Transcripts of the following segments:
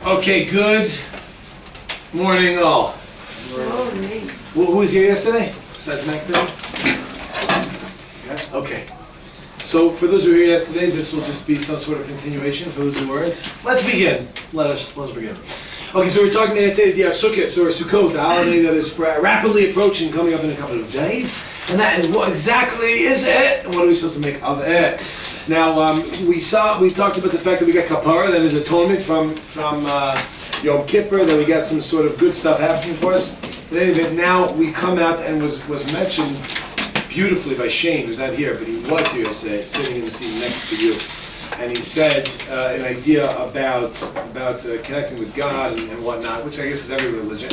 Okay, good morning all. Morning. Who was here yesterday? Besides Mac Phil? Yeah? Okay. So for those who were here yesterday, this will just be some sort of continuation for those who weren't. Let's begin. Let's begin. Okay, so we're talking yesterday the Sukkot or Sukkot, the holiday that is rapidly approaching, coming up in a couple of days. And that is what exactly is it? And what are we supposed to make of it? Now, we talked about the fact that we got kapara, that is atonement from Yom Kippur, that we got some sort of good stuff happening for us. But anyway, now we come out and was mentioned beautifully by Shane, who's not here, but he was here yesterday, sitting in the seat next to you. And he said an idea about connecting with God and whatnot, which I guess is every religion.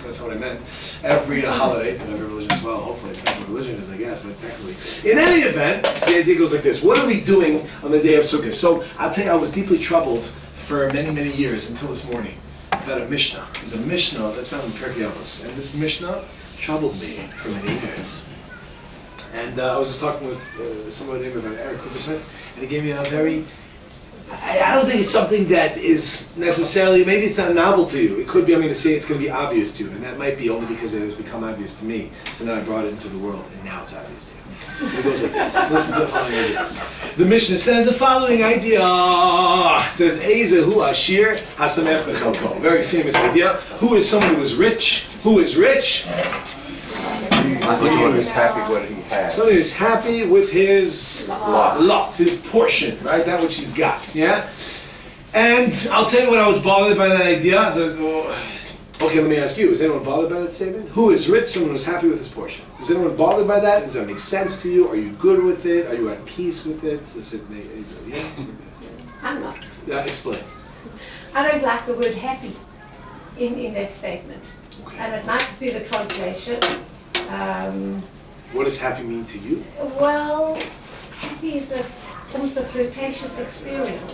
That's what I meant. Every holiday, and every religion as well. Hopefully, it's not what religion is, I guess, but technically. In any event, the idea goes like this: what are we doing on the day of Sukkot? So I'll tell you, I was deeply troubled for many years until this morning about a Mishnah. There's a Mishnah that's found in Pirkei Avos, and this Mishnah troubled me for many years. And I was just talking with somebody named Eric Cooper-Smith, and he gave me a very, I don't think it's something that is necessarily, maybe it's not novel to you. It could be, I'm going to say it's going to be obvious to you, and that might be only because it has become obvious to me. So now I brought it into the world, and now it's obvious to you. It goes like this. Listen to the following idea. The Mishnah says the following idea. It says, Ezehu Ashir Hasamech Bechalko. Very famous idea. Who is someone who is rich? Who is rich? Someone who's happy with what he has. Somebody who's happy with his lot, his portion, right? That which he's got, yeah? And I'll tell you what I was bothered by that idea. Okay, let me ask you, is anyone bothered by that statement? Who is rich? Someone who's happy with his portion. Is anyone bothered by that? Does that make sense to you? Are you good with it? Are you at peace with it? Does it make, yeah? I'm not. Explain. I don't like the word happy in that statement. Okay. And it might just be the translation. What does happy mean to you? Well, happy is almost a flirtatious experience.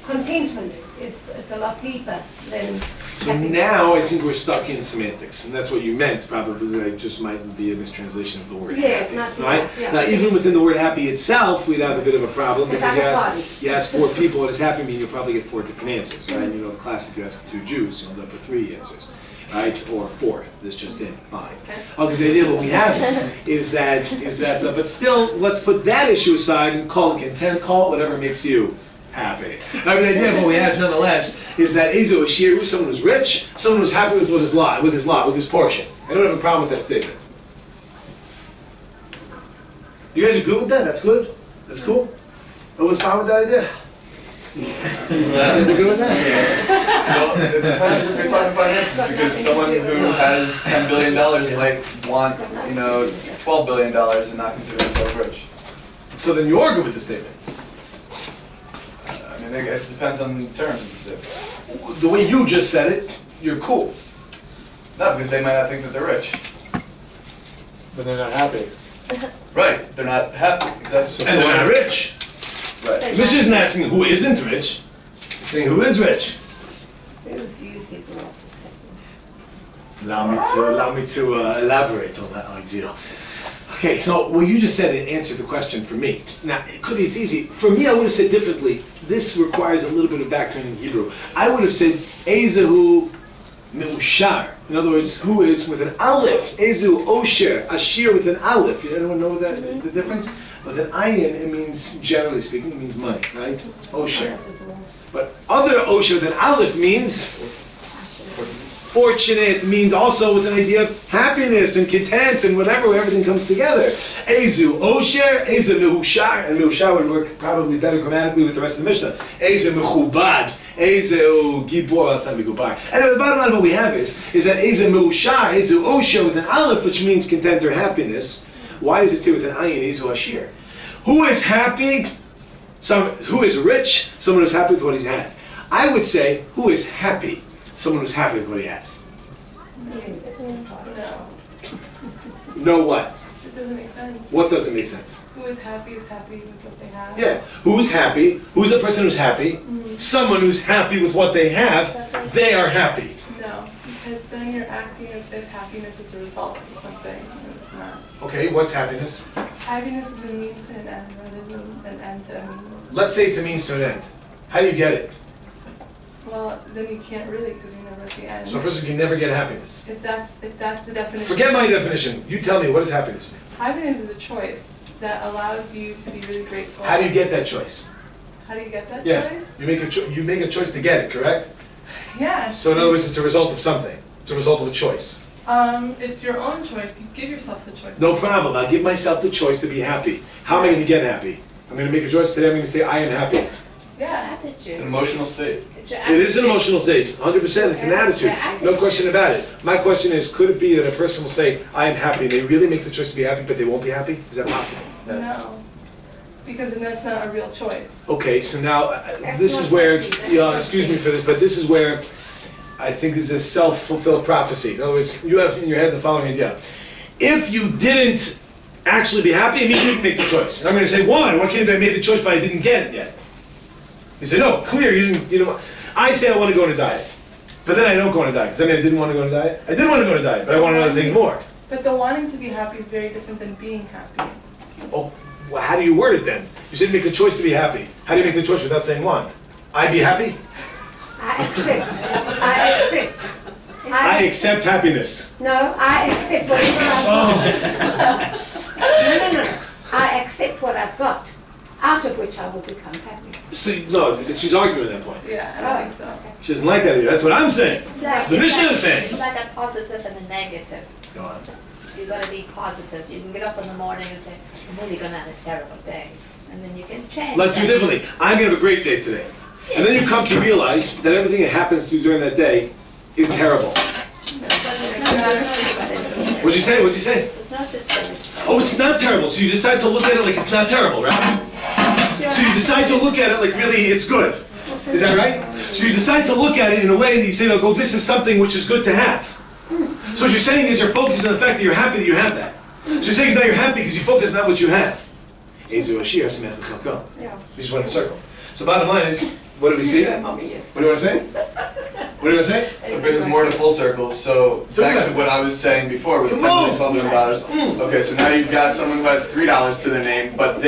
Contentment is a lot deeper than So happiness. now I think we're stuck in semantics, and that's what you meant probably. It just might be a mistranslation of the word happy, right? Yeah. Now, even within the word happy itself, we'd have a bit of a problem because It's you ask 4 people what does happy mean, you'll probably get 4 different answers, right? You know, the classic, you ask 2 Jews, you'll end up with 3 answers. Right, or 4. This just in 5. Because the idea of what we have is that. But still, let's put that issue aside and call it content. Call it whatever makes you happy. I mean, the idea of what we have, nonetheless, is that Ezo Ashir, who's someone who's rich, someone who's happy with his lot, with his portion. I don't have a problem with that statement. You guys are good with that? That's good. That's cool. Everyone's fine with that idea. You guys are good with that? Well, it depends if you're talking finances, because someone who has $10 billion might want, $12 billion and not consider themselves rich. So then you're good with the statement. I mean, I guess it depends on the terms and stuff. The way you just said it, you're cool. No, because they might not think that they're rich. But they're not happy. Right, they're not happy. Exactly. And they're not rich. Right. This isn't asking who isn't rich. It's saying who is rich. Allow me to elaborate on that idea. Okay, so what you just said, it answered the question for me. Now, it's easy. For me, I would have said differently. This requires a little bit of background in Hebrew. I would have said, Ezehu Meushar. In other words, who is with an aleph. Ezu Osher, Ashir with an aleph. Anyone know that the difference? With an ayin, it means, generally speaking, it means money, right? Osher. But other Osher than aleph means fortunate, means also with an idea of happiness and content and whatever, where everything comes together. Ezu Osher, Ezu Mehushar, and Mehushar would work probably better grammatically with the rest of the Mishnah. Ezu Mechubad, Ezu Gibor, that's not Megubar. And the bottom line of what we have is that Ezu Mehushar, Ezu Osher with an aleph, which means content or happiness. Why is it here with an ayin, Ezu Ashir? Who is happy? Who is rich? Someone who's happy with what he's had. I would say, who is happy? Someone who's happy with what he has. No what? It doesn't make sense. What doesn't make sense? Who is happy with what they have. Yeah. Who's happy? Who's a person who's happy? Mm-hmm. Someone who's happy with what they have, they are happy. No, because then you're acting as if happiness is a result of something, and it's not. Okay, what's happiness? Happiness is a means to an end rather than an end to a means. Let's say it's a means to an end. How do you get it? Well, then you can't really because you're never at the end. So a person can never get happiness. If that's the definition. Forget my definition. You tell me, what does happiness mean? Happiness is a choice that allows you to be really grateful. How do you get that choice? How do you get that Yeah, choice? you make a choice to get it, correct? Yeah. So in other words, it's a result of something. It's a result of a choice. It's your own choice. You give yourself the choice. No problem. I'll give myself the choice to be happy. How am I going to get happy? I'm going to make a choice today. I'm going to say, I am happy. Yeah. It's an emotional state. It is an emotional state, 100%. It's an attitude, no question about it. My question is, could it be that a person will say, I am happy, and they really make the choice to be happy, but they won't be happy? Is that possible? No. Because then that's not a real choice. Okay, so now, this is where, excuse me for this, but this is where I think this is a self-fulfilled prophecy. In other words, you have in your head the following idea. If you didn't actually be happy, it means you didn't make the choice. And I'm going to say, why? Why can't I make the choice, but I didn't get it yet? You say, no, clear, you know. I say I want to go on a diet, but then I don't go on a diet. Does that mean I didn't want to go on a diet? I did want to go on a diet, but I want another thing more. But the wanting to be happy is very different than being happy. Oh, well, how do you word it then? You said make a choice to be happy. How do you make the choice without saying want? I be happy? I accept. I accept happiness. No, I accept whatever I've got. Oh. No. I accept what I've got, out of which I will become happy. So, no, she's arguing at that point. Yeah, I don't think so. She doesn't like that either. That's what I'm saying. The Mishnah is saying. It's like a positive and a negative. Go on. You've got to be positive. You can get up in the morning and say, I'm really going to have a terrible day. And then you can change. Let's do it differently. I'm going to have a great day today. And then you come to realize that everything that happens to you during that day is terrible. What'd you say? What'd you say? It's not such thing. Oh, it's not terrible. So you decide to look at it like it's not terrible, right? So you decide to look at it like really it's good. Is that right? So you decide to look at it in a way that you say, oh, this is something which is good to have. So what you're saying is you're focused on the fact that you're happy that you have that. So you're saying now you're happy because you focus on what you have. You just went in a circle. So bottom line is, what do we see? What do you want to say? What do you want to say? So it brings us more to full circle. So back to what I was saying before with $10 million, $12 million. Okay, so now you've got someone who has $3 to their name, but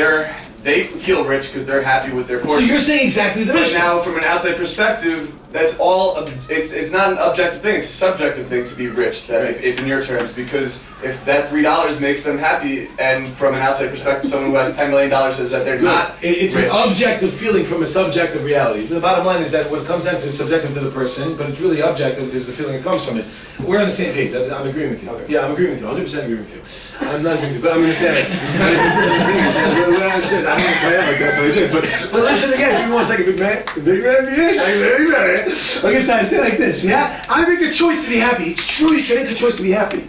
they feel rich because they're happy with their portion. So you're saying exactly the But mission. now, from an outside perspective, that's all. It's not an objective thing. It's a subjective thing to be rich. That if in your terms, because if that $3 makes them happy, and from an outside perspective, someone who has $10 million says that they're not It's rich. an objective feeling from a subjective reality. The bottom line is that what comes down to is subjective to the person, but it's really objective because the feeling that comes from it. We're on the same page. I'm agreeing with you. Okay. Yeah, I'm agreeing with you. 100% agreeing with you. I'm not agreeing with you, but I'm going to say it. I said I don't play out like that, but I did. But listen again. Give me 1 second, big man. Big man. Okay, so I say like this. Yeah, I make the choice to be happy. It's true. You can make a choice to be happy.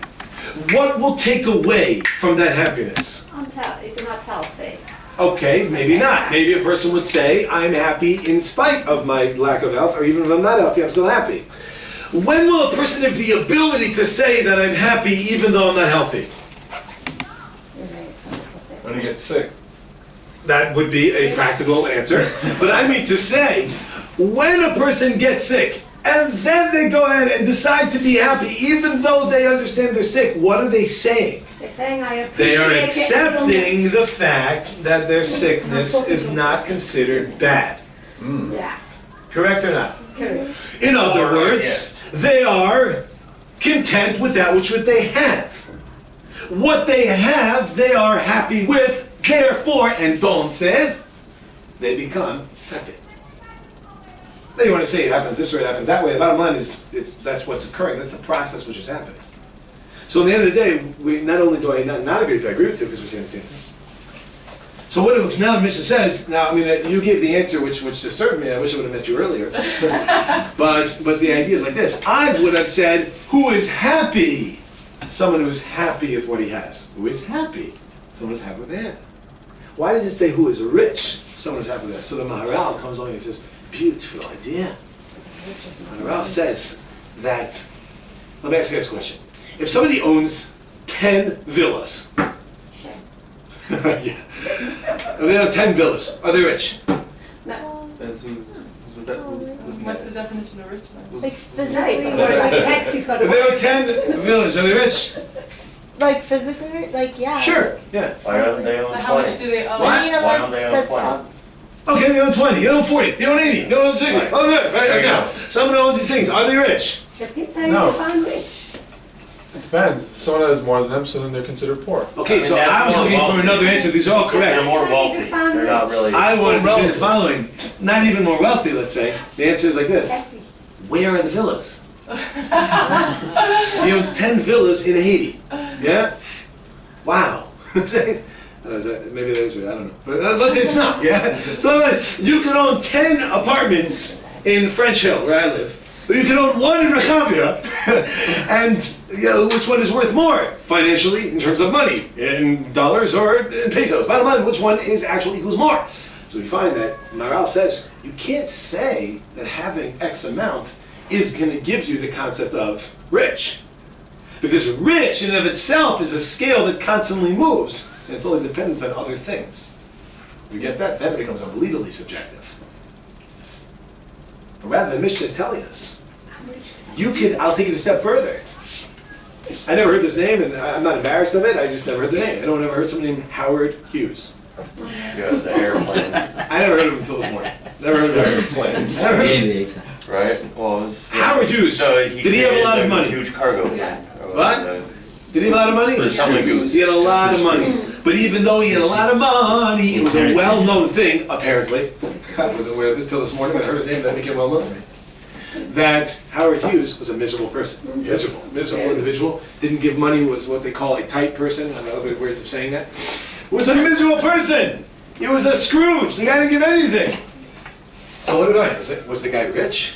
What will take away from that happiness? If you're not healthy. Okay, maybe not. Maybe a person would say, I'm happy in spite of my lack of health, or even if I'm not healthy, I'm still happy. When will a person have the ability to say that I'm happy even though I'm not healthy? When you get sick. That would be a practical answer. But I mean to say, when a person gets sick, and then they go ahead and decide to be happy, even though they understand they're sick, what are they saying? They're saying I appreciate They are it. accepting the fact that their sickness is not considered bad. Yeah. Correct or not? Correct. In other words, they are content with that which they have. What they have, they are happy with, therefore, entonces, they become happy. Then you want to say it happens this way, it happens that way. The bottom line is, that's what's occurring. That's the process which is happening. So at the end of the day, not only do I not agree with you, I agree with you because we're saying the same thing. So what now the Mishnah says, now I mean, you gave the answer which disturbed me. I wish I would have met you earlier. but the idea is like this. I would have said, who is happy? Someone who is happy with what he has. Who is happy? Someone who's happy with that. Why does it say who is rich? Someone who's happy with that. So the Maharal comes along and says, beautiful idea. Maharal says that, let me ask you this question. If somebody owns 10 villas, yeah. If they own 10 villas, are they rich? No. What's the definition of rich then? Like Physically, physically, like taxis got If they own 10 villas, are they rich? like physically, like yeah. Sure, yeah. Why don't they own Like how much 20? do they own? What? And, you know, Why don't they own that's 20? all. Okay, they own 20, they own 40, they own 80, they own 60. Oh, good, right now. Someone owns these things. Are they rich? Depends how you No. define rich. It depends. Someone has more than them, so then they're considered poor. Okay, I mean, so that's I was more looking for wealthy. another answer. These are all They're correct. more wealthy. They're not really. I wanted to say the relative. following. Not even more wealthy, let's say. The answer is like this. Exactly. Where are the villas? He owns 10 villas in Haiti. Yeah? Wow. Maybe that is weird, I don't know. But let's say it's not, yeah? So you could own 10 apartments in French Hill, where I live. Or you could own one in Rehavia. And which one is worth more financially in terms of money? In dollars or in pesos? Bottom line, which one is actually equals more? So we find that Maral says you can't say that having X amount is going to give you the concept of rich. Because rich in and of itself is a scale that constantly moves. And it's only dependent on other things. You get that? Then it becomes unbelievably subjective. But rather, the Mishnah is telling us, you could, I'll take it a step further. I never heard this name, and I'm not embarrassed of it, I just never heard the name. Anyone ever heard someone named Howard Hughes? Yeah, the airplane. I never heard of him until this morning. Never heard of him. Airplane. Never heard of him. Right? Well, it's, Howard Hughes. Did he have a lot of money? Huge cargo. Yeah. What? Did he have a lot of money? For something goose. He had a lot of money. But even though he had a lot of money, it was a well-known thing, apparently. I wasn't aware of this till this morning when I heard his name, that became well-known to me. That Howard Hughes was a miserable person. Miserable individual. Didn't give money, was what they call a tight person. I know other words of saying that. Was a miserable person. He was a Scrooge. The guy didn't give anything. So what did I? Was the guy rich?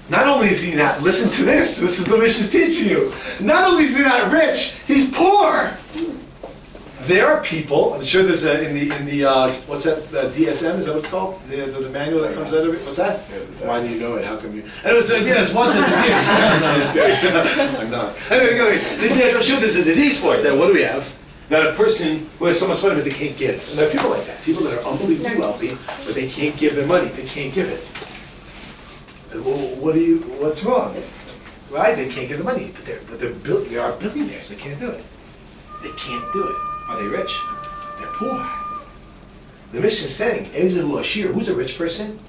Not only is he not, listen to this is the Mishnah's teaching you. Not only is he not rich, he's poor. There are people, I'm sure there's in the what's that, DSM, is that what it's called? The manual that comes out of it, what's that? Why do you know it, how come you? Anyway, so there's one that the DSM, no, I'm just kidding. I'm not. Anyway, I'm sure there's a disease for it, that what do we have? That a person who has so much money but they can't give. And there are people like that, people that are unbelievably wealthy, but they can't give their money, they can't give it. Well, what's wrong? Right? They can't give the money, but they are billionaires. They can't do it. They can't do it. Are they rich? They're poor. The Mishnah is saying, Ezehu Ashir, who's a rich person?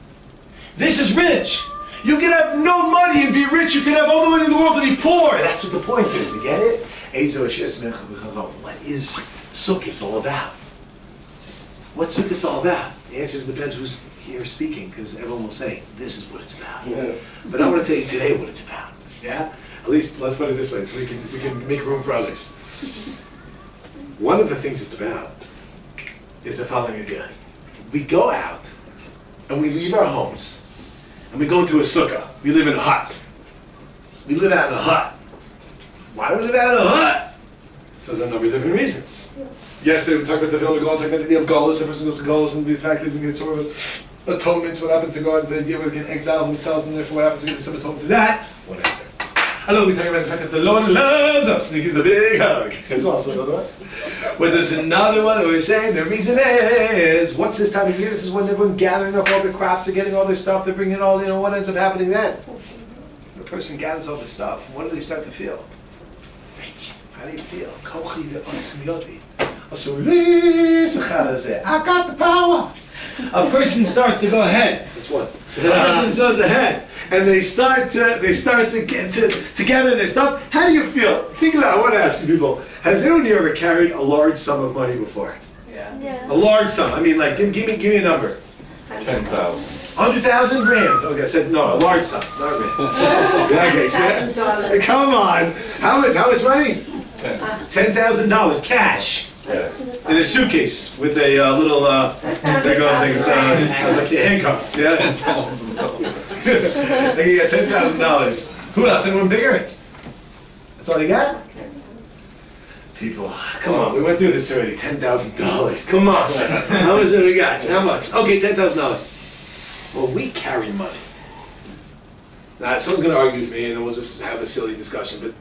This is rich. You can have no money and be rich. You can have all the money in the world and be poor. That's what the point is. You get it? Ezehu Ashir. What is Sukkot all about? What's Sukkot all about? The answer depends who's here speaking, because everyone will say, this is what it's about. Yeah. But I want to tell you today what it's about. Yeah? At least, let's put it this way, so we can make room for others. One of the things it's about is the following idea. We go out, and we leave our homes, and we go into a sukkah. We live in a hut. We live out in a hut. Why do we live out in a hut? So there's a number of different reasons. Yesterday we talked about the Vilna Gaon, talked about the idea of Golos. A person goes to Golos, and the fact that we get sort of atonements, what happens to God, the idea of getting exiled themselves, and therefore what happens to get some atonement to that? One answer. Another we talk about the fact that the Lord loves us, and he gives a big hug. That's also another one. But there's another one that we're saying, the reason is, what's this time of year? This is when everyone's gathering up all the crops, they're getting all their stuff, they're bringing all, what ends up happening then? The person gathers all the stuff, what do they start to feel? How do you feel? I got the power. A person starts to go ahead. That's one. A person goes ahead, and they start to get together their stuff. How do you feel? Think about it. I want to ask people: has anyone here ever carried a large sum of money before? Yeah. A large sum. I mean, like, give me a number. 10,000. 100,000 grand. Okay, I said no, a large sum, not grand. Okay, $1,000. come on. How much money? 10. $10,000 cash. Yeah. In a suitcase with a little, there goes things, like handcuffs, yeah? Like you got $10,000. Who else? Anyone bigger? That's all you got? People, come on, we went through this already. $10,000. Come on. How much have we got? How much? Okay, $10,000. Well, we carry money. Now, someone's going to argue with me, and then we'll just have a silly discussion, but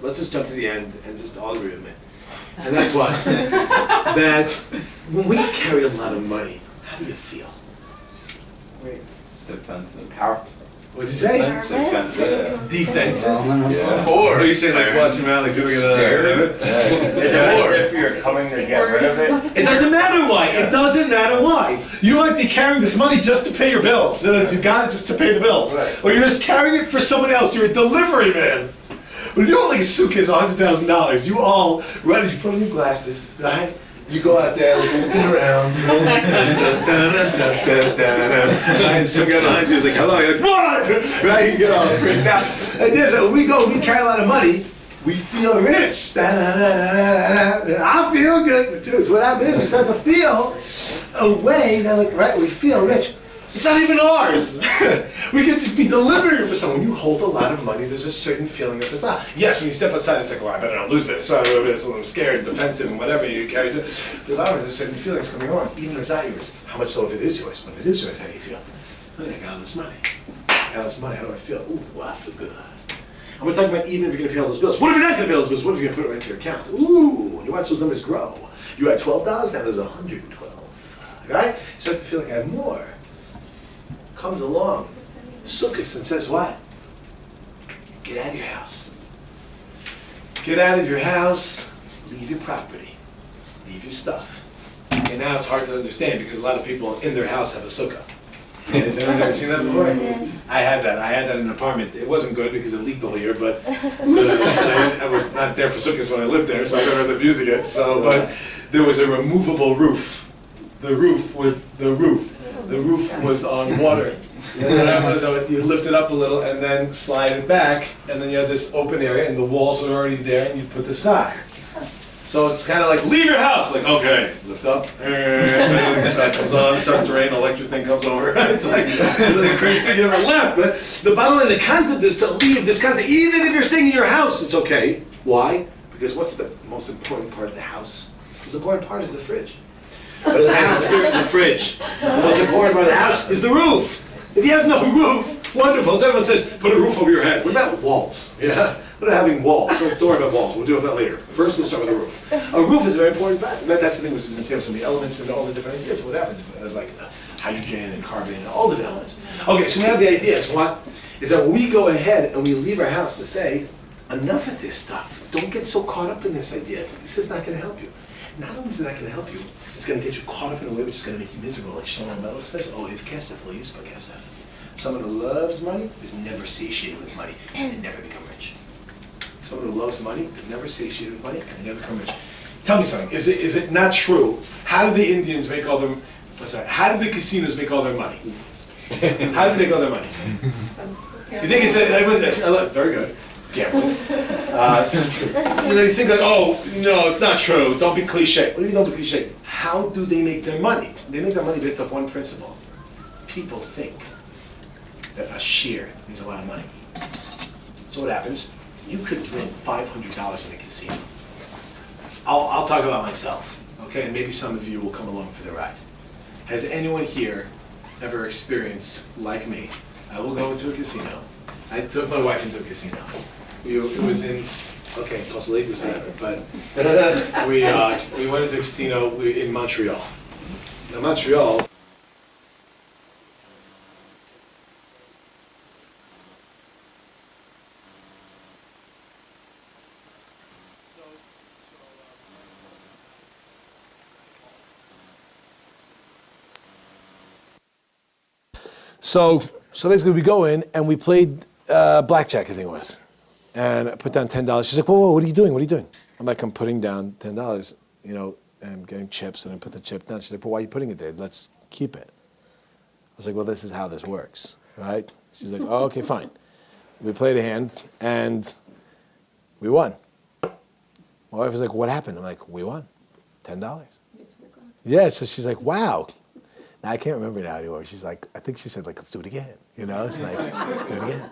let's just jump to the end and just all agree with me. And that's why. That when we carry a lot of money, how do you feel? Defensive. Power. What'd you say? Defensive. Defensive? Yeah. Or Oh, you say like watching around like people Scared. If you're coming to get rid of it. It doesn't matter why. It doesn't matter why. You might be carrying this money just to pay your bills. You got it just to pay the bills. Right. Or you're just carrying it for someone else. You're a delivery man. When you hold like a suitcase of $100,000, you all ready. You put on your glasses, right? You go out there, like, looking around. And some guy behind you is like, hello. You're like, what? Right? You get all freaked out. And this, when we carry a lot of money, we feel rich. I feel good too. So what happens is we start to feel a way that, like, right, we feel rich. It's not even ours. We could just be delivering it for someone. When you hold a lot of money, there's a certain feeling of like, wow. Yes, when you step outside, it's like, well, I better not lose this. So I'm scared, defensive, and whatever you carry. There's always a certain feelings coming on, even if it's not yours. How much so if it is yours? When it is yours, how do you feel? Oh, I got all this money. I got all this money. How do I feel? Ooh, I feel good. And we're talking about even if you're going to pay all those bills. What if you're not going to pay all those bills? What if you're going to put it right into your account? Ooh, you watch those numbers grow. You had $12, now there's $112. Right? You start to feel like I have more. Comes along, Sukkot, and says what? Get out of your house. Get out of your house, leave your property, leave your stuff. And now it's hard to understand because a lot of people in their house have a sukkah. Has anyone ever seen that before? I had that in an apartment. It wasn't good because it leaked all year, but I was not there for sukkahs when I lived there, so I never ended up using it. So, but there was a removable roof. The roof was on water. You lift it up a little and then slide it back, and then you have this open area, and the walls are already there, and you put the stock. So it's kind of like, leave your house. Like, okay, lift up, and the stock comes on, it starts to rain, electric thing comes over. It's like the crazy thing you never left. But the bottom line, the concept is to leave this concept. Even if you're staying in your house, it's okay. Why? Because what's the most important part of the house? The most important part is the fridge. But after the fridge, the most important part of the house is the roof. If you have no roof, wonderful. As everyone says, put a roof over your head. What about walls? Yeah? What about having walls? Don't worry about walls. We'll deal with that later. First, we'll start with a roof. A roof is a very important fact. That's the thing we're going to say some of the elements and all the different ideas. What happens? Like hydrogen and carbon and all the different elements. Okay, so we have the idea. So what? Is that when we go ahead and we leave our house to say, enough of this stuff. Don't get so caught up in this idea. This is not going to help you. Not only is it not going to help you, it's going to get you caught up in a way which is going to make you miserable. Like Shlomo Melech says, oh, if kesef lo yispa kesef. Someone who loves money is never satiated with money, and they never become rich. Someone who loves money is never satiated with money, and they never become rich. Tell me something, is it not true? How did the Indians make all their, how did the casinos make all their money? How did they make all their money? You think it's, very good. Gambling. You think like, oh, no, it's not true. Don't be cliche. What do you mean don't be cliche? How do they make their money? They make their money based off one principle. People think that a share means a lot of money. So what happens? You could win $500 in a casino. I'll talk about myself, okay? And maybe some of you will come along for the ride. Has anyone here ever experienced, like me, I will go into a casino. I took my wife into a casino. It was in, okay, Costa Rica was better, but we went into a casino in Montreal. Now Montreal, So basically we go in and we played blackjack, I think it was. And I put down $10. She's like, whoa, what are you doing? What are you doing? I'm like, I'm putting down $10, and I'm getting chips, and I put the chip down. She's like, well, why are you putting it there? Let's keep it. I was like, well, this is how this works, right? She's like, oh, okay, fine. We played a hand, and we won. My wife was like, what happened? I'm like, we won, $10. Yeah, so she's like, wow. Now, I can't remember now anymore. She's like, I think she said, like, let's do it again. It's like, let's do it again.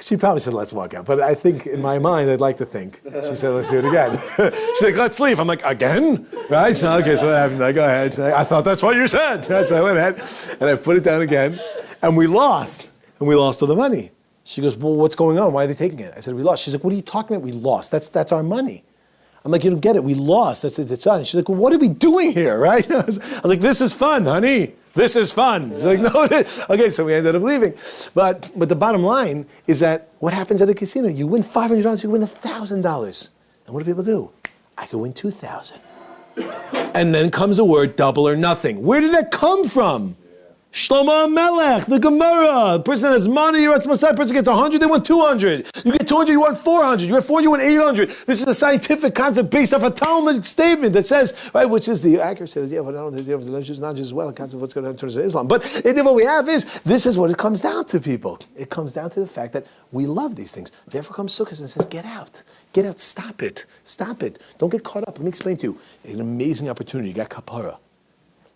She probably said, let's walk out. But I think, in my mind, I'd like to think, she said, let's do it again. She's like, let's leave. I'm like, again? Right? So, okay, so what happened? I go ahead. I thought that's what you said. Right? So I went ahead, and I put it down again, and we lost. And we lost all the money. She goes, well, what's going on? Why are they taking it? I said, we lost. She's like, what are you talking about? We lost. That's our money. I'm like, you don't get it. We lost. It's on. She's like, well, what are we doing here, right? I was like, this is fun, honey. This is fun. He's like, no, it is. Okay, so we ended up leaving. But the bottom line is that what happens at a casino? You win $500, you win $1,000. And what do people do? I could win $2,000. And then comes a word, double or nothing. Where did that come from? Shlomo Melech, the Gemara. The person has money, you're at the person gets 100, they want 200. You get 200, you want 400. You get 400, you want 800. This is a scientific concept based off a Talmudic statement that says, right, which is the accuracy of the Jews, not just as well, a concept of what's going on in terms of Islam. But what we have is, this is what it comes down to, people. It comes down to the fact that we love these things. Therefore comes Sukkot and says, get out. Get out, stop it. Stop it. Don't get caught up. Let me explain to you. An amazing opportunity. You got kapara.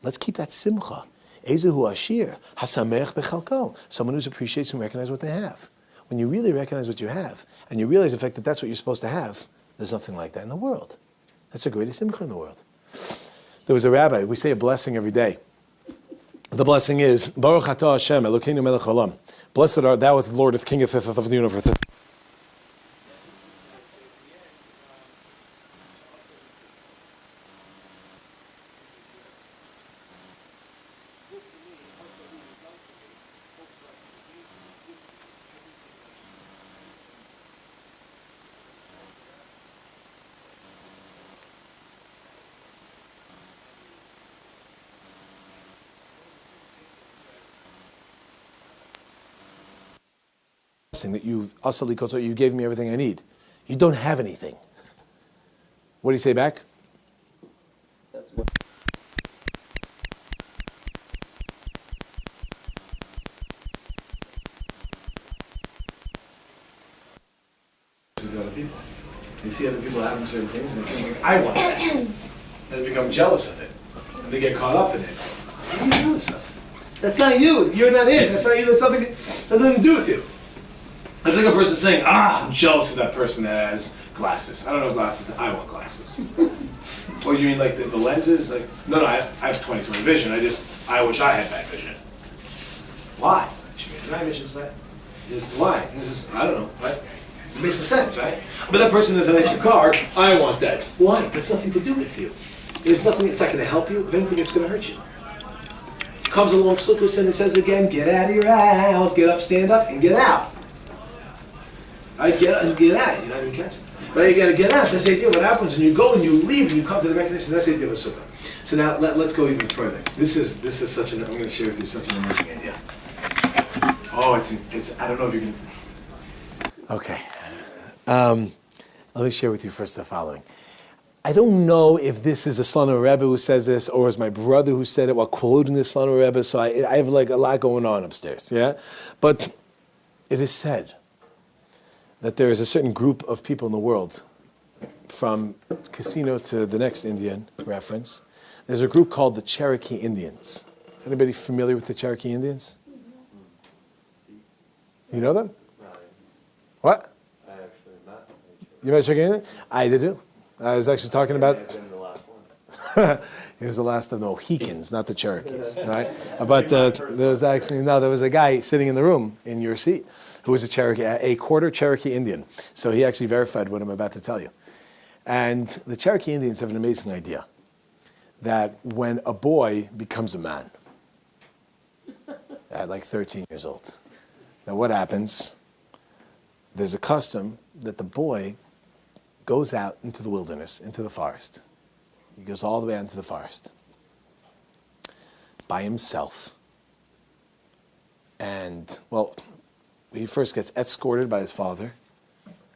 Let's keep that simcha. Ezehu ashir, hasamech bechalko. Someone who appreciates and recognizes what they have. When you really recognize what you have, and you realize the fact that that's what you're supposed to have, there's nothing like that in the world. That's the greatest simcha in the world. There was a rabbi, we say a blessing every day. The blessing is, Baruch atah Hashem, Elokeinu melech haolam. Blessed art thou with the Lord, the King of the universe. That you gave me everything I need. You don't have anything. What do you say back? That's what. Other people. You see other people having certain things and they think, I want that. And they become jealous of it. And they get caught up in it. What are you jealous of? That's not you. You're not it. That's not you. That's nothing to do with you. It's like a person saying, I'm jealous of that person that has glasses. I don't know glasses. I want glasses. Or you mean like the lenses? Like, no, I have 20/20 vision. I wish I had that vision. Why? My vision's bad. Why? I don't know. Right? It makes some sense, right? But that person has a nicer car. I want that. Why? That's nothing to do with you. There's nothing. It's not going to help you. If anything, it's going to hurt you. Comes along Sukkot and it says again, get out of your house. Get up, stand up, and get out. Right, get out. You're not even catching. Right, you got to get out. That's the idea. What happens when you go and you leave and you come to the recognition? That's the idea of a sukkah. So now let's go even further. This is such an. I'm going to share with you such an amazing idea. Oh, it's. I don't know if you can. Okay. Let me share with you first the following. I don't know if this is a Slano Rebbe who says this, or is my brother who said it while quoting the Slano Rebbe. So I have like a lot going on upstairs. Yeah, but it is said that there is a certain group of people in the world, from casino to the next Indian reference. There's a group called the Cherokee Indians. Is anybody familiar with the Cherokee Indians? You know them? What? I actually not. You met a Cherokee Indian? I did too. I was actually talking about. The last one. He was the last of the Mohicans, not the Cherokees, right? But there was a guy sitting in the room in your seat who was a quarter Cherokee Indian. So he actually verified what I'm about to tell you. And the Cherokee Indians have an amazing idea that when a boy becomes a man at like 13 years old, now what happens? There's a custom that the boy goes out into the wilderness, into the forest. He goes all the way out into the forest by himself. And, well, he first gets escorted by his father,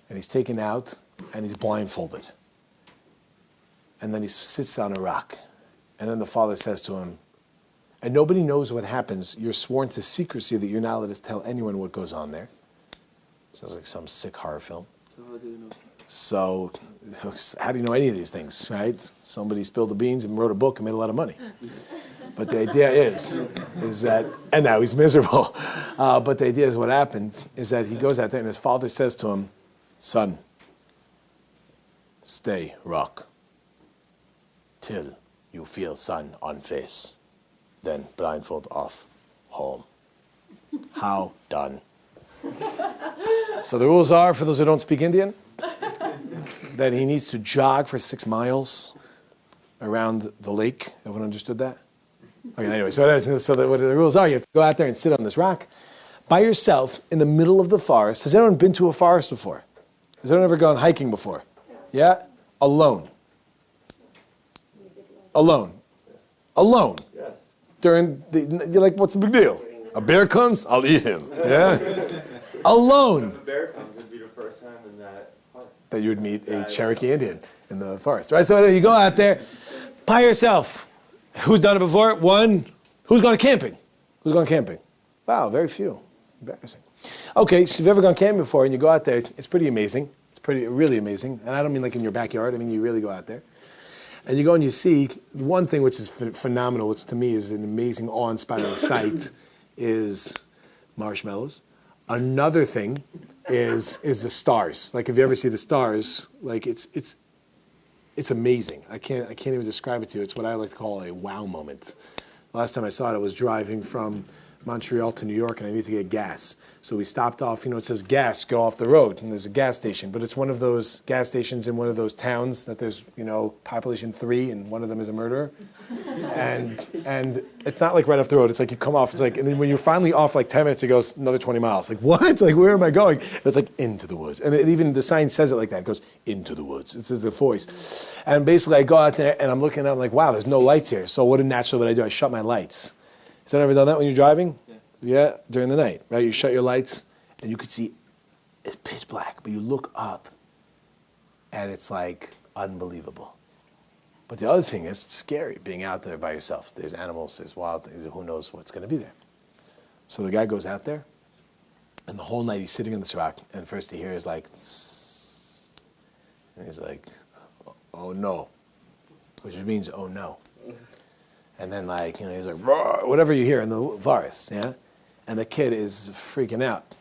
and he's taken out, and he's blindfolded. And then he sits on a rock. And then the father says to him, and nobody knows what happens. You're sworn to secrecy that you're not allowed to tell anyone what goes on there. Sounds like some sick horror film. So, how do you know any of these things, right? Somebody spilled the beans and wrote a book and made a lot of money. But the idea is that, and now he's miserable. But the idea is what happens is that he goes out there and his father says to him, son, stay, rock, till you feel sun on face. Then blindfold off, home. How done? So the rules are, for those who don't speak Indian, that he needs to jog for 6 miles around the lake. Everyone understood that? Okay, anyway, so what the rules are, you have to go out there and sit on this rock by yourself in the middle of the forest. Has anyone been to a forest before? Has anyone ever gone hiking before? Yeah? Alone. Alone. Alone. Yes. You're like, what's the big deal? A bear comes, I'll eat him. Yeah? Alone. If a bear comes, it'd be the first time in that park. That you would meet a Cherokee Indian in the forest, right? So you go out there by yourself. Who's done it before? One. Who's gone camping? Who's gone camping? Wow, very few. Embarrassing. Okay, so if you've ever gone camping before and you go out there, it's pretty amazing. It's really amazing. And I don't mean like in your backyard. I mean you really go out there. And you go and you see one thing which is phenomenal, which to me is an amazing, awe-inspiring sight, is marshmallows. Another thing is the stars. Like if you ever see the stars, like it's amazing. I can't even describe it to you. It's what I like to call a wow moment. Last time I saw it, I was driving from Montreal to New York, and I needed to get gas. So we stopped off, it says gas, go off the road, and there's a gas station. But it's one of those gas stations in one of those towns that there's, population 3, and one of them is a murderer. And it's not like right off the road. It's like you come off, it's like, and then when you're finally off like 10 minutes, it goes another 20 miles. Like, what? Like, where am I going? And it's like, into the woods. And even the sign says it like that. It goes, into the woods. It's the voice. And basically I go out there, and I'm looking at it, I'm like, wow, there's no lights here. So what naturally would I do? I shut my lights. Has anyone ever done that when you're driving? Yeah, during the night, right? You shut your lights, and you could see it's pitch black, but you look up, and it's like unbelievable. But the other thing is, it's scary being out there by yourself. There's animals, there's wild things, who knows what's going to be there. So the guy goes out there, and the whole night he's sitting on this rock, and first he hears like, tss, and he's like, oh no, which means oh no. And then he's like, roar, whatever you hear in the forest, yeah? And the kid is freaking out.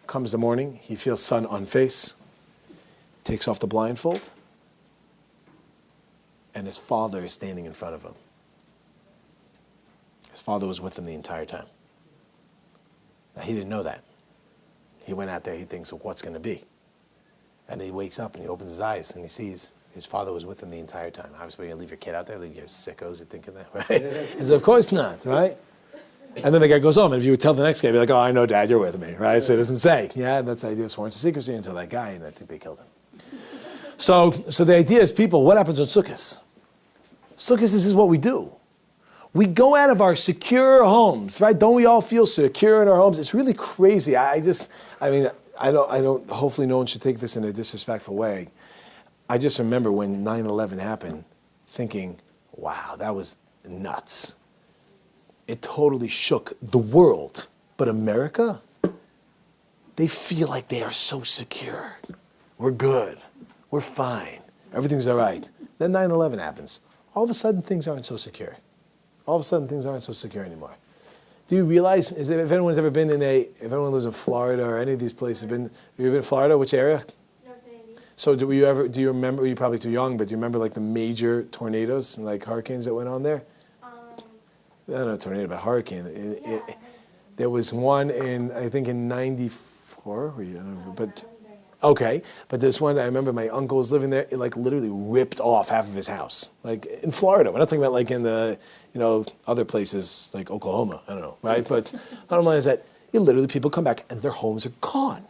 Comes the morning, he feels sun on face, takes off the blindfold, and his father is standing in front of him. His father was with him the entire time. Now, he didn't know that. He went out there, he thinks, well, what's going to be? And he wakes up and he opens his eyes and he sees his father was with him the entire time. Obviously, you're going to leave your kid out there, leave your sickos, you're thinking that, right? He said, of course not, right? And then the guy goes home, and if you would tell the next guy, he'd be like, oh, I know, Dad, you're with me, right? So it doesn't say. Yeah, and that's the idea of sworn to secrecy until that guy, and I think they killed him. So the idea is, people, what happens on Sukkot? Sukkot, this is what we do. We go out of our secure homes, right? Don't we all feel secure in our homes? It's really crazy. I don't, hopefully no one should take this in a disrespectful way. I just remember when 9/11 happened, thinking, wow, that was nuts. It totally shook the world. But America, they feel like they are so secure. We're good. We're fine. Everything's all right. Then 9/11 happens. All of a sudden, things aren't so secure. All of a sudden, things aren't so secure anymore. Do you realize, if anyone's ever been if anyone lives in Florida or any of these places, have you been in Florida? Which area? So do you remember, you're probably too young, but do you remember like the major tornadoes and like hurricanes that went on there? I don't know, tornado, but hurricane. There was one I think in 94, okay. But this one, I remember my uncle was living there, it like literally ripped off half of his house. Like in Florida, we're not talking about like in the, other places like Oklahoma, I don't know, right? But bottom line is that literally people come back and their homes are gone.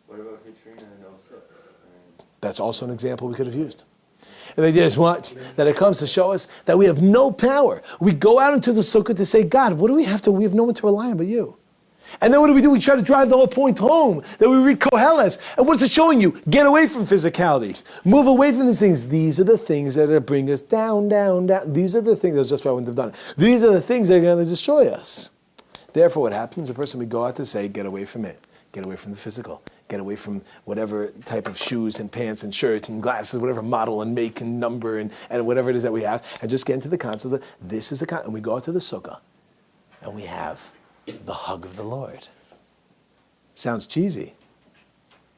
What about Katrina in 06? That's also an example we could have used. And the idea is what? That it comes to show us that we have no power. We go out into the sukkah to say, God, what do we have to? We have no one to rely on but you. And then what do? We try to drive the whole point home. That we read Koheles. And what's it showing you? Get away from physicality. Move away from these things. These are the things that are bring us down, down, down. These are the things, that's just what I wouldn't have done. These are the things that are going to destroy us. Therefore, what happens? A person we go out to say, get away from it. Get away from the physical. Get away from whatever type of shoes and pants and shirt and glasses, whatever model and make and number and whatever it is that we have, and just get into the concept that this is the concept. And we go out to the sukkah, and we have the hug of the Lord. Sounds cheesy,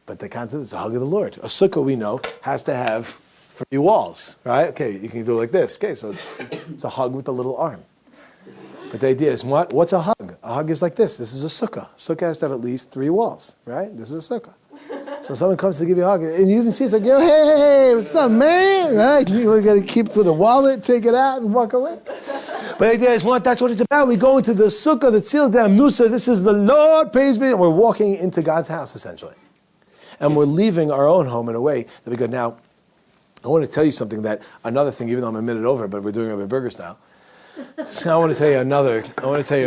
but the concept is the hug of the Lord. A sukkah, we know, has to have 3 walls, right? Okay, you can do it like this. Okay, so it's a hug with a little arm. But the idea is, what's a hug? A hug is like this. This is a sukkah. Sukkah has to have at least 3 walls, right? This is a sukkah. So someone comes to give you a hug, and you even see it's like, yo, hey, what's up, man? Right? You're going to keep for the wallet, take it out, and walk away. But But the idea is, that's what it's about. We go into the Sukkah, the Tzil, the Amnusa. This is the Lord, praise be. And we're walking into God's house, essentially. And we're leaving our own home in a way that we go, now, I want to tell you something another thing, even though I'm a minute over, but we're doing it Rabbi Burger style. So I want to tell you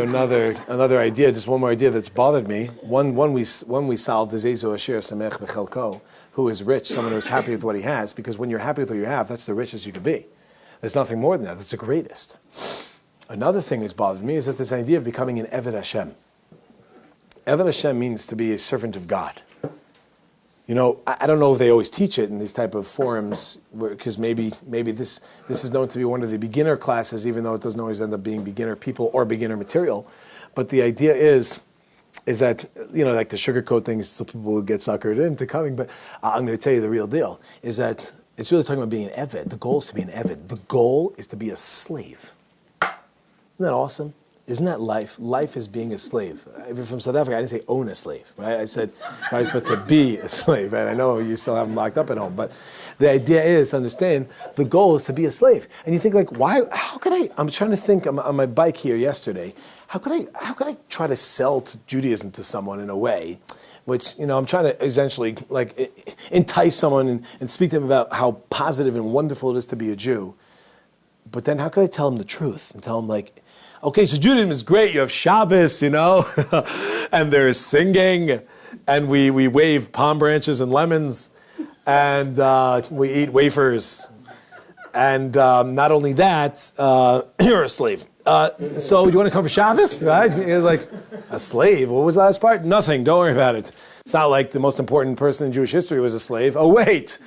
another idea, just one more idea that's bothered me. One we solved is Ezo Asher Samech B'Chelko, who is rich, someone who's happy with what he has, because when you're happy with what you have, that's the richest you can be. There's nothing more than that. That's the greatest. Another thing that's bothered me is that this idea of becoming an Eved Hashem. Eved Hashem means to be a servant of God. You know, I don't know if they always teach it in these type of forums, because maybe this is known to be one of the beginner classes, even though it doesn't always end up being beginner people or beginner material. But the idea is that, you know, like the sugarcoat things, so people will get suckered into coming. But I'm going to tell you the real deal, is that it's really talking about being an Eved. The goal is to be an Eved. The goal is to be a slave. Isn't that awesome? Isn't that life? Life is being a slave. If you're from South Africa, I didn't say own a slave, right? I said, right, but to be a slave, right? I know you still have them locked up at home, but the idea is to understand the goal is to be a slave. And you think like, I'm trying to think on my bike here yesterday, how could I try to sell to Judaism to someone in a way which, you know, I'm trying to essentially like entice someone and speak to them about how positive and wonderful it is to be a Jew. But then how could I tell them the truth and tell them like, okay, so Judaism is great. You have Shabbos, you know, and there's singing, and we wave palm branches and lemons, and we eat wafers. And not only that, you're a slave. So you want to come for Shabbos, right? You're like, a slave? What was the last part? Nothing. Don't worry about it. It's not like the most important person in Jewish history was a slave. Oh, wait.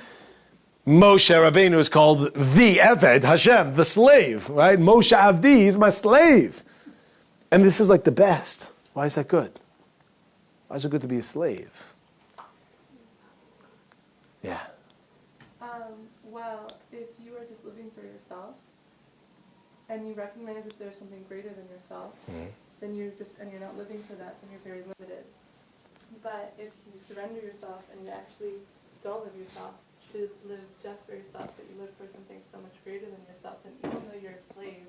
Moshe Rabbeinu is called the Eved, Hashem, the slave, right? Moshe Avdi, he's my slave. And this is like the best. Why is that good? Why is it good to be a slave? Yeah. Well, if you are just living for yourself, and you recognize that there's something greater than yourself, then you're not living for that, then you're very limited. But if you surrender yourself and you actually don't live yourself, to live just for yourself, but you live for something so much greater than yourself, and even though you're a slave,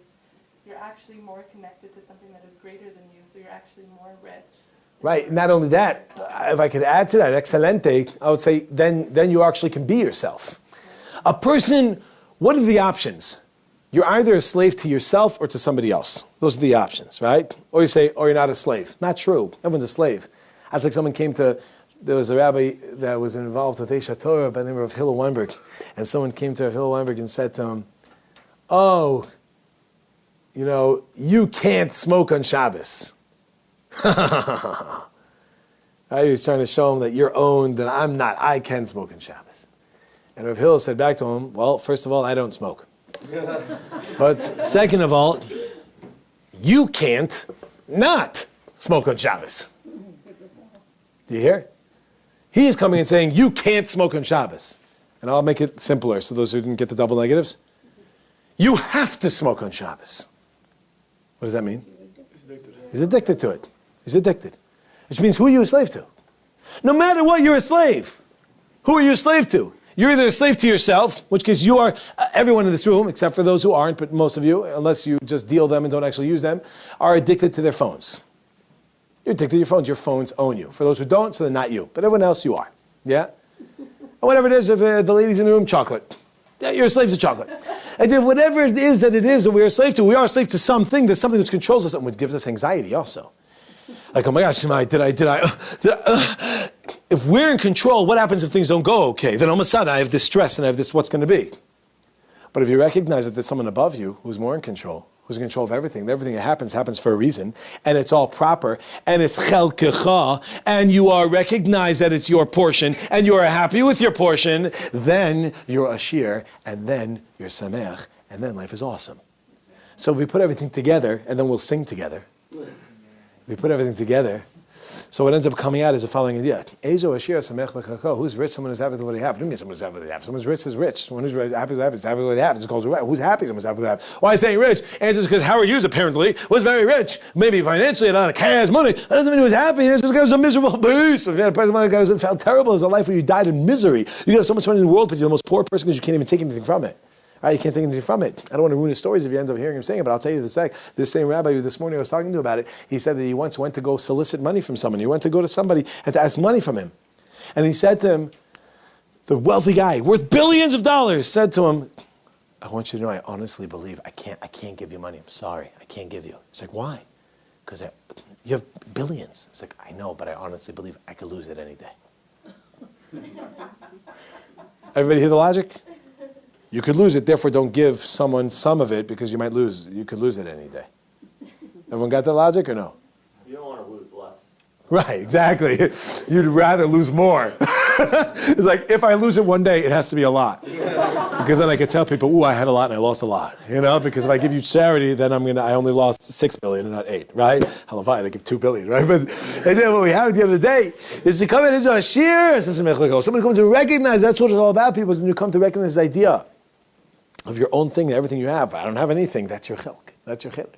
you're actually more connected to something that is greater than you, so you're actually more rich. Right, not only that, if I could add to that, excelente, I would say then you actually can be yourself. A person, what are the options? You're either a slave to yourself or to somebody else. Those are the options, right? Or you say, you're not a slave. Not true. Everyone's a slave. That's like someone there was a rabbi that was involved with Aish HaTorah by the name of Hillel Weinberg. And someone came to Hillel Weinberg and said to him, oh, you know, you can't smoke on Shabbos. Right? He was trying to show him that you're owned and I'm not. I can smoke on Shabbos. And Rav Hillel said back to him, well, first of all, I don't smoke. But second of all, you can't not smoke on Shabbos. Do you hear? He is coming and saying, you can't smoke on Shabbos. And I'll make it simpler so those who didn't get the double negatives. You have to smoke on Shabbos. What does that mean? He's addicted to it. He's addicted. Which means who are you a slave to? No matter what, you're a slave. Who are you a slave to? You're either a slave to yourself, which case you are, everyone in this room, except for those who aren't, but most of you, unless you just deal them and don't actually use them, are addicted to their phones. You're addicted to your phones. Your phones own you. For those who don't, so they're not you. But everyone else, you are. Yeah? And whatever it is, if the ladies in the room, chocolate. Yeah, you're a slave to chocolate. And then whatever it is that we are a slave to, we are a slave to something. There's something which controls us and which gives us anxiety also. Like, oh my gosh, did I? If we're in control, what happens if things don't go okay? Then all of a sudden I have this stress and I have this, what's going to be? But if you recognize that there's someone above you who's more in control, who's in control of everything that happens for a reason, and it's all proper, and it's chelkecha, and you are recognized that it's your portion, and you are happy with your portion, then you're ashir, and then you're samech, and then life is awesome. So if we put everything together, and then we'll sing together. We put everything together. So what ends up coming out is the following idea. Ezo ashir samech b'chelko. Who's rich? Someone who's happy with what they have. What do you mean someone who's happy with what they have? Someone's rich is rich. Someone who's happy with what they have. It's called who's happy? Someone's happy with what they have. Why is saying rich? Answer is because Howard Hughes apparently was very rich. Maybe financially, a lot of cash, money. That doesn't mean he was happy. It's because he was a miserable beast. If you had a person who felt terrible, it's a life where you died in misery. You have so much money in the world, but you're the most poor person because you can't even take anything from it. Right? You can't take anything from it. I don't want to ruin his stories if you end up hearing him saying it, but I'll tell you this same rabbi who this morning I was talking to about it, he said that he once went to go solicit money from someone. He went to go to somebody and to ask money from him. And he said to him, the wealthy guy, worth billions of dollars, said to him, I want you to know I honestly believe I can't give you money. I'm sorry, I can't give you. He's like, why? Because you have billions. It's like, I know, but I honestly believe I could lose it any day. Everybody hear the logic? You could lose it, therefore don't give someone some of it because you might lose. You could lose it any day. Everyone got that logic or no? You don't want to lose less. Right, exactly. You'd rather lose more. It's like, if I lose it one day, it has to be a lot. Because then I could tell people, ooh, I had a lot and I lost a lot. Because if I give you charity, then I only lost 6 billion and not 8, right? Halavai, they give 2 billion, right? But and then what we have at the end of the day is to come in into a shir. Somebody comes to recognize that's what it's all about, people. When you come to recognize this idea of your own thing, everything you have. I don't have anything. That's your chilk. That's your chilk.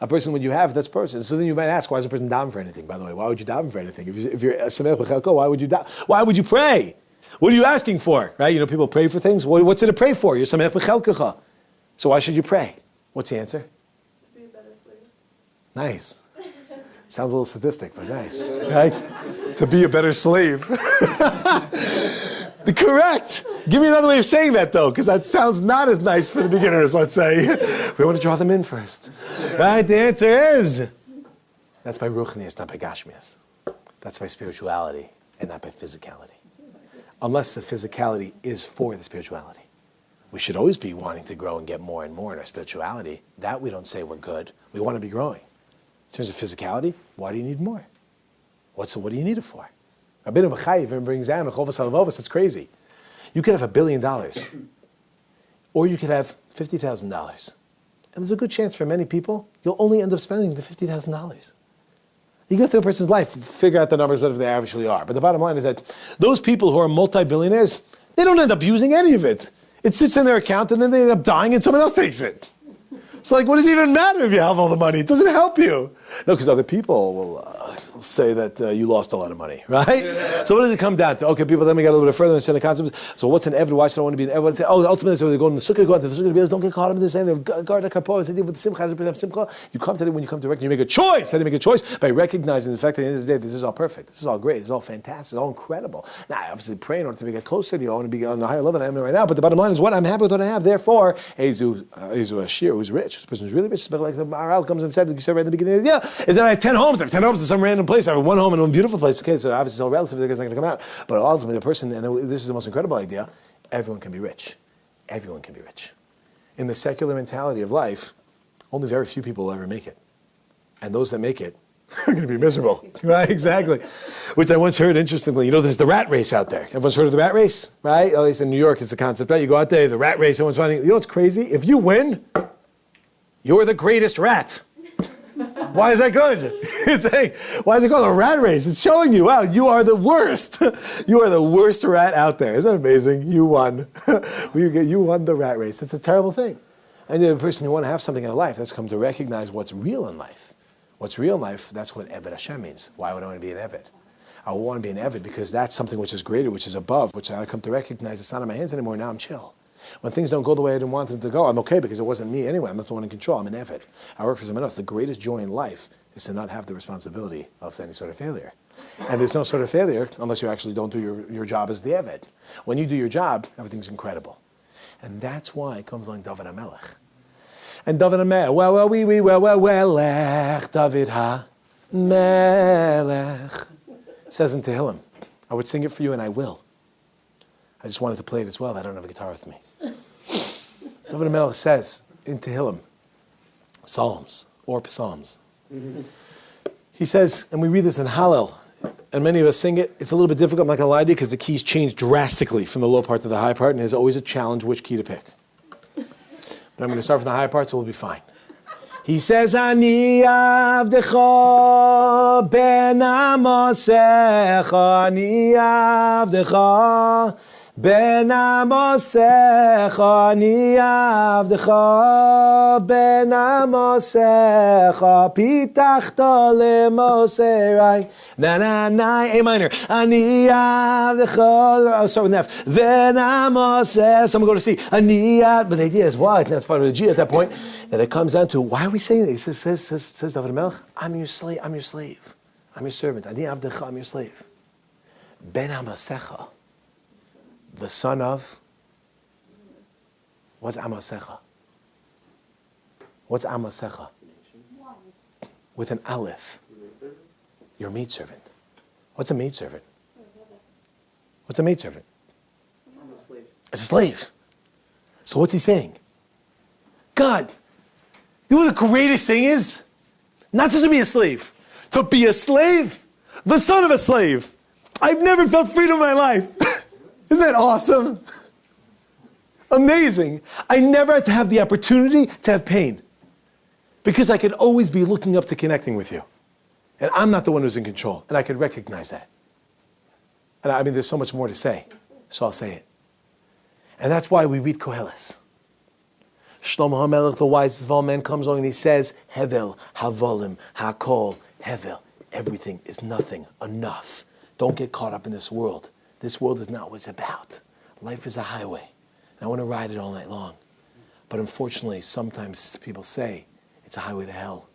A person, what you have, that's person. So then you might ask, why is a person daven for anything? By the way, why would you daven for anything? If you're a samech b'chelko, why would you daven? Why would you pray? What are you asking for? Right? People pray for things. What's it to pray for? You're samech b'chelkecha. So why should you pray? What's the answer? To be a better slave. Nice. Sounds a little sadistic, but nice. Right? To be a better slave. Correct. Give me another way of saying that, though, because that sounds not as nice for the beginners, let's say. We want to draw them in first. Right? The answer is, that's by ruchnius, not by gashmias. That's by spirituality and not by physicality. Unless the physicality is for the spirituality. We should always be wanting to grow and get more and more in our spirituality. That we don't say we're good. We want to be growing. In terms of physicality, why do you need more? What do you need it for? Rabbeinu B'chayiv brings down a chovas halavovos. That's crazy. You could have $1 billion, or you could have $50,000, and there's a good chance for many people you'll only end up spending the $50,000. You go through a person's life, figure out the numbers that they actually are. But the bottom line is that those people who are multi-billionaires, they don't end up using any of it. It sits in their account, and then they end up dying, and someone else takes it. It's like, what does it even matter if you have all the money? It doesn't help you. No, because other people will say that you lost a lot of money, right? Yeah. So what does it come down to? Okay, people, then we got a little bit further and say the concept. So what's an eved? Why should I want to be an eved? Say, ultimately, so they go to the sukkah, go into the sukkah, don't get caught up in this end. Guard the kapos, with the simcha, You come to it when you come to recognize. You make a choice. How do you make a choice? By recognizing the fact that at the end of the day, this is all perfect. This is all great. This is all fantastic. This is all incredible. Now, I obviously pray in order to get closer to you. I want to be on the higher level than I am right now. But the bottom line is what? I'm happy with what I have. Therefore, Ezu Ashir, who's rich. This person who's really rich. But like the Maharal comes and said, you said right in the beginning, is that I have 10 homes. I have 10 homes in some random place. I have one home in one beautiful place. Okay, so obviously it's all relative. It's not going to come out. But ultimately, the person, and this is the most incredible idea, everyone can be rich. Everyone can be rich. In the secular mentality of life, only very few people will ever make it. And those that make it are going to be miserable. Right, exactly. Which I once heard, interestingly, there's the rat race out there. Everyone's heard of the rat race, right? At least in New York, it's a concept. You go out there, the rat race, everyone's finding, what's crazy? If you win, you're the greatest rat. Why is that good? It's saying, why is it called a rat race? It's showing you, wow, you are the worst. You are the worst rat out there. Isn't that amazing? You won. You won the rat race. It's a terrible thing. And the person who want to have something in life, that's come to recognize what's real in life. What's real in life, that's what Eved Hashem means. Why would I want to be an Eved? I want to be an Eved because that's something which is greater, which is above, which I come to recognize it's not in my hands anymore. Now I'm chill. When things don't go the way I didn't want them to go, I'm okay because it wasn't me anyway. I'm not the one in control. I'm an Eved. I work for someone else. The greatest joy in life is to not have the responsibility of any sort of failure. And there's no sort of failure unless you actually don't do your job as the Eved. When you do your job, everything's incredible. And that's why it comes along David HaMelech. And David HaMelech, David HaMelech, says in Tehillim, I would sing it for you and I will. I just wanted to play it as well. I don't have a guitar with me. David HaMelech says in Tehillim, Psalms, or Psalms. He says, and we read this in Hallel, and many of us sing it. It's a little bit difficult, I'm not going to lie to you, because the keys change drastically from the low part to the high part, and there's always a challenge which key to pick. But I'm going to start from the high part, so we'll be fine. He says, Ani avdecha ben amosecha, Ani avdecha Ben amosecha ani avdecha, ben amosecha pitachta lemoserai. Na na na, A minor. Ani avdecha. I'll start with an F. Ben amosecha. Someone go to C. Ani av. But the idea is what? That's part of the G at that point. That it comes down to why are we saying this? He says David Melech, I'm your slave. I'm your slave. I'm your servant. Ani avdecha. I'm your slave. Ben amosecha. The son of, what's Amasecha? What's Amasecha? With an aleph. Your maidservant. What's a maidservant? What's a maidservant? It's a slave. So what's he saying? God, you know what the greatest thing is? Not just to be a slave. To be a slave, the son of a slave. I've never felt freedom in my life. Isn't that awesome? Amazing. I never had to have the opportunity to have pain because I could always be looking up to connecting with you. And I'm not the one who's in control. And I could recognize that. And I mean, there's so much more to say. So I'll say it. And that's why we read Koheles. Shlomo HaMelech, the wisest of all men, comes along and he says, Hevel, Havolim, Hakol, Hevel. Everything is nothing, enough. Don't get caught up in this world. This world is not what it's about. Life is a highway. And I want to ride it all night long. But unfortunately, sometimes people say it's a highway to hell.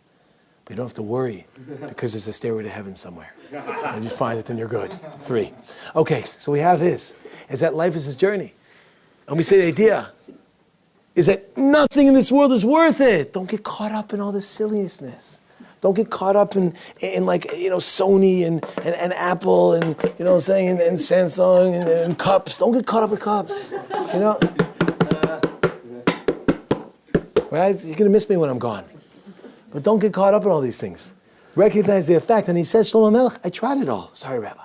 But you don't have to worry because there's a stairway to heaven somewhere. And you find it, then you're good. 3. Okay, so we have this. Is that life is this journey. And we say the idea is that nothing in this world is worth it. Don't get caught up in all this silliness. Don't get caught up in like, Sony and Apple and, and Samsung and cups. Don't get caught up with cups, Right? You're going to miss me when I'm gone. But don't get caught up in all these things. Recognize the effect. And he says, Shlomo Melech, I tried it all. Sorry, Rabbi.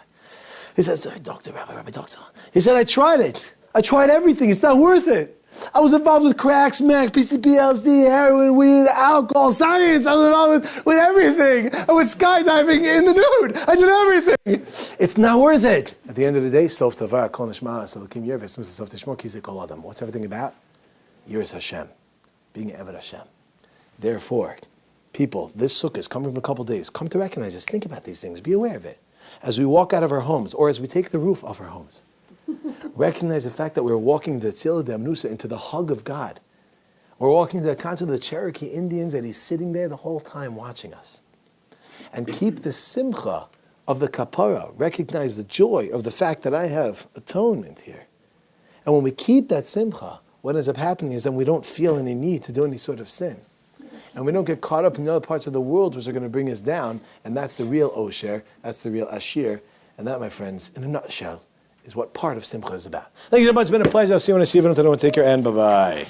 He said, sorry, Rabbi Doctor. He said, I tried it. I tried everything. It's not worth it. I was involved with crack, smack, PCP, LSD, heroin, weed, alcohol, science. I was involved with everything. I went skydiving in the nude. I did everything. It's not worth it. At the end of the day, sof tavar, kol nishma, salakim yerves, sof tishmo, kisei kol adam. What's everything about? Yiras Hashem. Being Eved Hashem. Therefore, people, this sukkah is coming from a couple days. Come to recognize this. Think about these things. Be aware of it. As we walk out of our homes, or as we take the roof off our homes, recognize the fact that we're walking the Tzila de Amnusa into the hug of God. We're walking to the concert of the Cherokee Indians and he's sitting there the whole time watching us. And keep the simcha of the kapara. Recognize the joy of the fact that I have atonement here. And when we keep that simcha, what ends up happening is then we don't feel any need to do any sort of sin. And we don't get caught up in the other parts of the world which are going to bring us down. And that's the real osher, that's the real ashir. And that, my friends, in a nutshell, is what part of Simcha is about. Thank you so much. It's been a pleasure. I'll see you when I see you. If I don't take care and bye-bye.